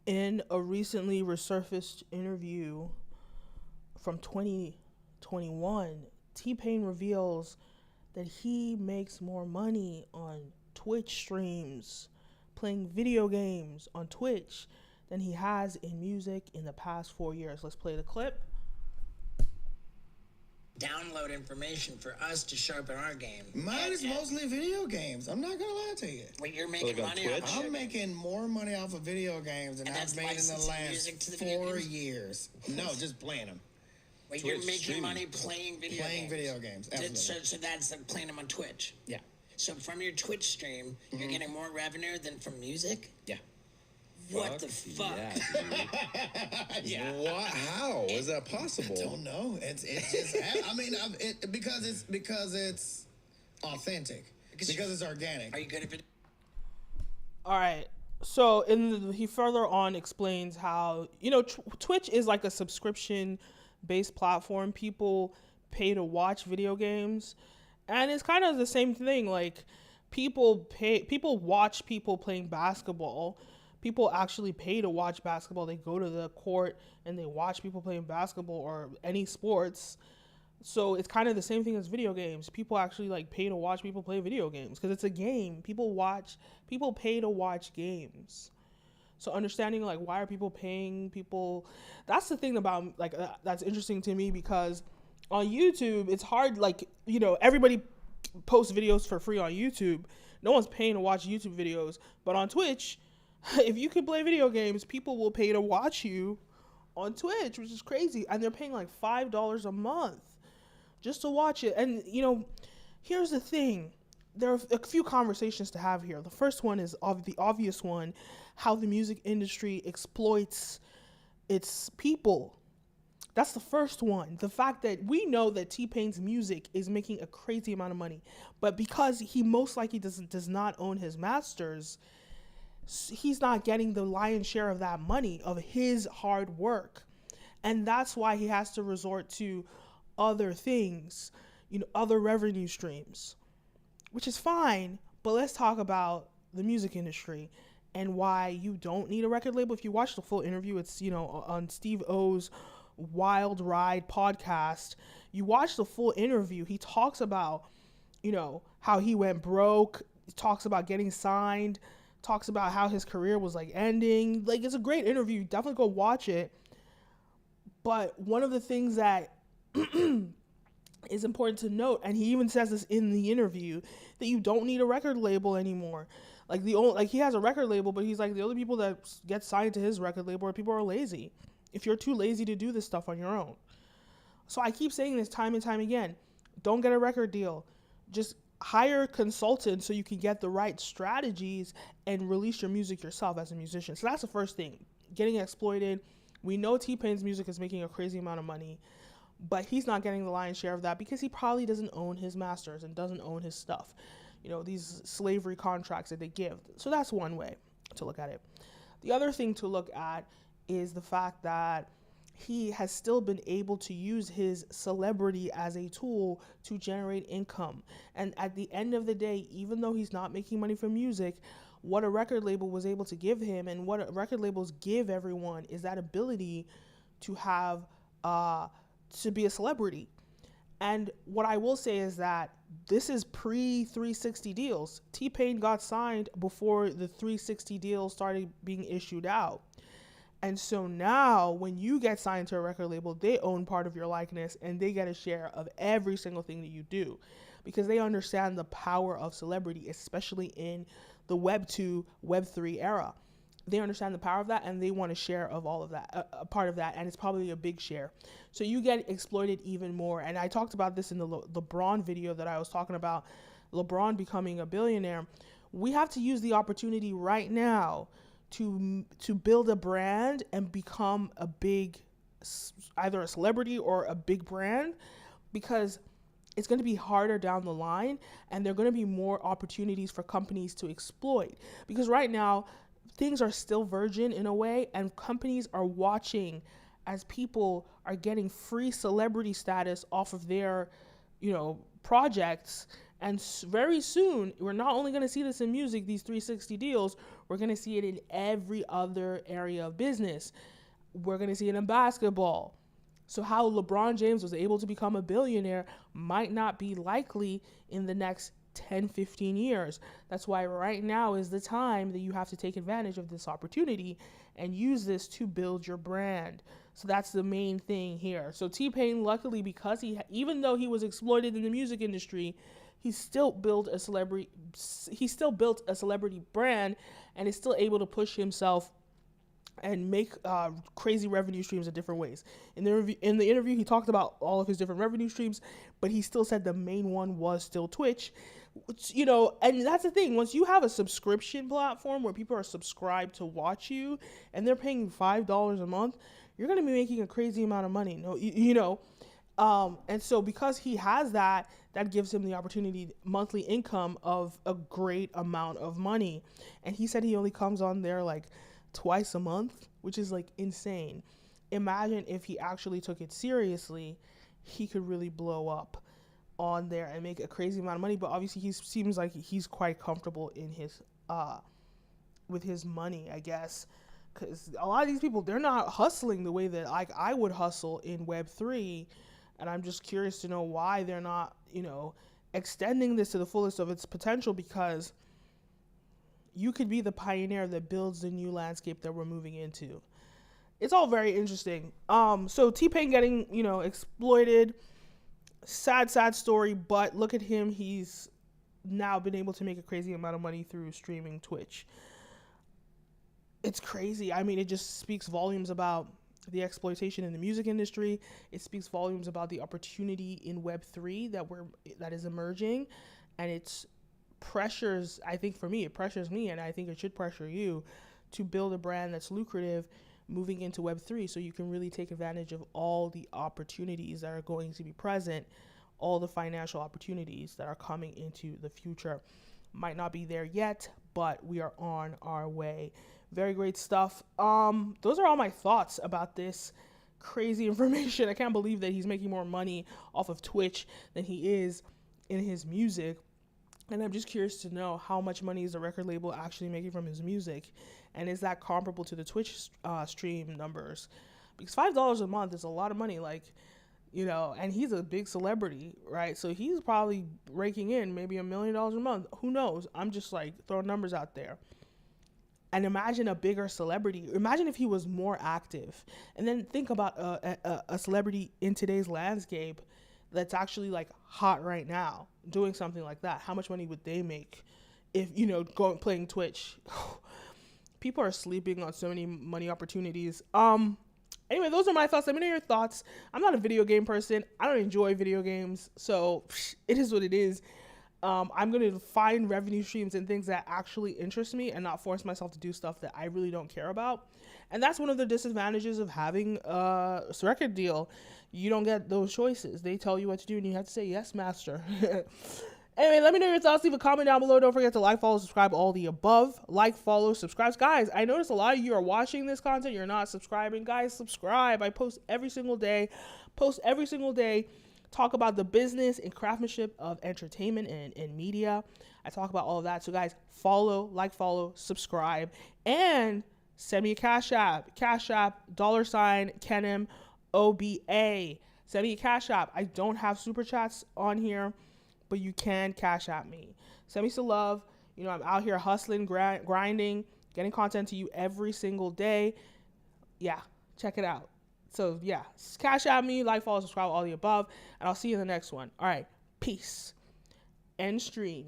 In a recently resurfaced interview from 2021, T-Pain reveals that he makes more money on Twitch streams, playing video games on Twitch, than he has in music in the past 4 years. Let's play the clip. Download information for us to sharpen our game. Mine is mostly video games. I'm not gonna lie to you. Wait, you're making money on Twitch? I'm making more money off of video games than I've made in the last 4 years. No, just playing them. Wait, Twitch, you're making money playing video games? Playing video games, absolutely. So that's like playing them on Twitch? Yeah. So from your Twitch stream, you're getting more revenue than from music? Yeah. What the fuck? Yeah. What? How is that possible? I don't know. It's just. I mean, because it's authentic. Because it's organic. Are you good at it? All right. So he further on explains how Twitch is like a subscription-based platform. People pay to watch video games, and it's kind of the same thing. Like people watch people playing basketball. People actually pay to watch basketball. They go to the court and they watch people playing basketball or any sports. So it's kind of the same thing as video games. People actually like pay to watch people play video games because it's a game. People pay to watch games. So understanding like why are people paying people, that's the thing about like that's interesting to me, because on YouTube it's hard, like everybody posts videos for free on YouTube. No one's paying to watch YouTube videos, but on Twitch, if you can play video games, people will pay to watch you on Twitch, which is crazy. And they're paying like $5 a month just to watch it. And, here's the thing. There are a few conversations to have here. The first one is the obvious one, how the music industry exploits its people. That's the first one. The fact that we know that T-Pain's music is making a crazy amount of money. But because he most likely does not own his masters, he's not getting the lion's share of that money, of his hard work. And that's why he has to resort to other things, other revenue streams, which is fine. But let's talk about the music industry and why you don't need a record label. If you watch the full interview, it's, on Steve O's Wild Ride podcast. You watch the full interview. He talks about, how he went broke. He talks about getting signed. Talks about how his career was like ending. Like, it's a great interview. Definitely go watch it. But one of the things that is important to note, and he even says this in the interview, that you don't need a record label anymore. Like he has a record label, but he's like, the only people that get signed to his record label are people who are lazy. If you're too lazy to do this stuff on your own. So I keep saying this time and time again. Don't get a record deal. Just hire consultants so you can get the right strategies and release your music yourself as a musician. So that's the first thing. Getting exploited. We know T-Pain's music is making a crazy amount of money, but he's not getting the lion's share of that because he probably doesn't own his masters and doesn't own his stuff. These slavery contracts that they give. So that's one way to look at it. The other thing to look at is the fact that he has still been able to use his celebrity as a tool to generate income. And at the end of the day, even though he's not making money from music, what a record label was able to give him and what record labels give everyone is that ability to have, to be a celebrity. And what I will say is that this is pre-360 deals. T-Pain got signed before the 360 deals started being issued out. And so now when you get signed to a record label, they own part of your likeness and they get a share of every single thing that you do because they understand the power of celebrity, especially in the Web 2, Web 3 era. They understand the power of that and they want a share of all of that, a part of that, and it's probably a big share. So you get exploited even more. And I talked about this in the LeBron video that I was talking about, LeBron becoming a billionaire. We have to use the opportunity right now to build a brand and become a big, either a celebrity or a big brand, because it's going to be harder down the line and there are going to be more opportunities for companies to exploit. Because right now, things are still virgin in a way, and companies are watching as people are getting free celebrity status off of their, projects, And very soon, we're not only going to see this in music, these 360 deals, we're going to see it in every other area of business. We're going to see it in basketball. So how LeBron James was able to become a billionaire might not be likely in the next 10, 15 years. That's why right now is the time that you have to take advantage of this opportunity and use this to build your brand. So that's the main thing here. So T-Pain, luckily, because even though he was exploited in the music industry, he still built a celebrity brand and is still able to push himself and make crazy revenue streams in different ways. In the interview, he talked about all of his different revenue streams, but he still said the main one was still Twitch. Which, and that's the thing. Once you have a subscription platform where people are subscribed to watch you and they're paying $5 a month, you're going to be making a crazy amount of money. And so because he has that gives him the opportunity, monthly income of a great amount of money. And he said he only comes on there like twice a month, which is like insane. Imagine if he actually took it seriously, he could really blow up on there and make a crazy amount of money. But obviously he seems like he's quite comfortable in his with his money, I guess, because a lot of these people, they're not hustling the way that I would hustle in Web3. And I'm just curious to know why they're not, extending this to the fullest of its potential, because you could be the pioneer that builds the new landscape that we're moving into. It's all very interesting. So T-Pain getting, exploited, sad story, but look at him. He's now been able to make a crazy amount of money through streaming Twitch. It's crazy. I mean, it just speaks volumes about the exploitation in the music industry. It speaks volumes about the opportunity in Web3 that is emerging, and it's pressures, I think for me, it pressures me, and I think it should pressure you to build a brand that's lucrative moving into Web3, so you can really take advantage of all the opportunities that are going to be present, all the financial opportunities that are coming into the future. Might not be there yet, but we are on our way. Very great stuff. Those are all my thoughts about this crazy information. I can't believe that he's making more money off of Twitch than he is in his music. And I'm just curious to know how much money is the record label actually making from his music, and is that comparable to the Twitch stream numbers? Because $5 a month is a lot of money, and he's a big celebrity, right? So he's probably raking in maybe $1 million a month. Who knows? I'm just throwing numbers out there. And imagine a bigger celebrity. Imagine if he was more active. And then think about a celebrity in today's landscape that's actually hot right now doing something like that. How much money would they make if, playing Twitch? People are sleeping on so many money opportunities. Anyway, those are my thoughts. Let me know your thoughts. I'm not a video game person. I don't enjoy video games. So it is what it is. I'm going to find revenue streams and things that actually interest me and not force myself to do stuff that I really don't care about. And that's one of the disadvantages of having a record deal. You don't get those choices. They tell you what to do and you have to say, yes, master. Anyway, let me know your thoughts. Leave a comment down below. Don't forget to like, follow, subscribe, all the above. Like, follow, subscribe. Guys, I noticed a lot of you are watching this content. You're not subscribing. Guys, subscribe. I post every single day. Talk about the business and craftsmanship of entertainment and media. I talk about all of that. So guys, follow, subscribe, and send me a Cash App, $Kenim OBA. Send me a Cash App. I don't have super chats on here, but you can Cash App me. Send me some love. I'm out here hustling, grinding, getting content to you every single day. Yeah, check it out. So yeah, Cash App me, like, follow, subscribe, all the above, and I'll see you in the next one. All right, peace. End stream.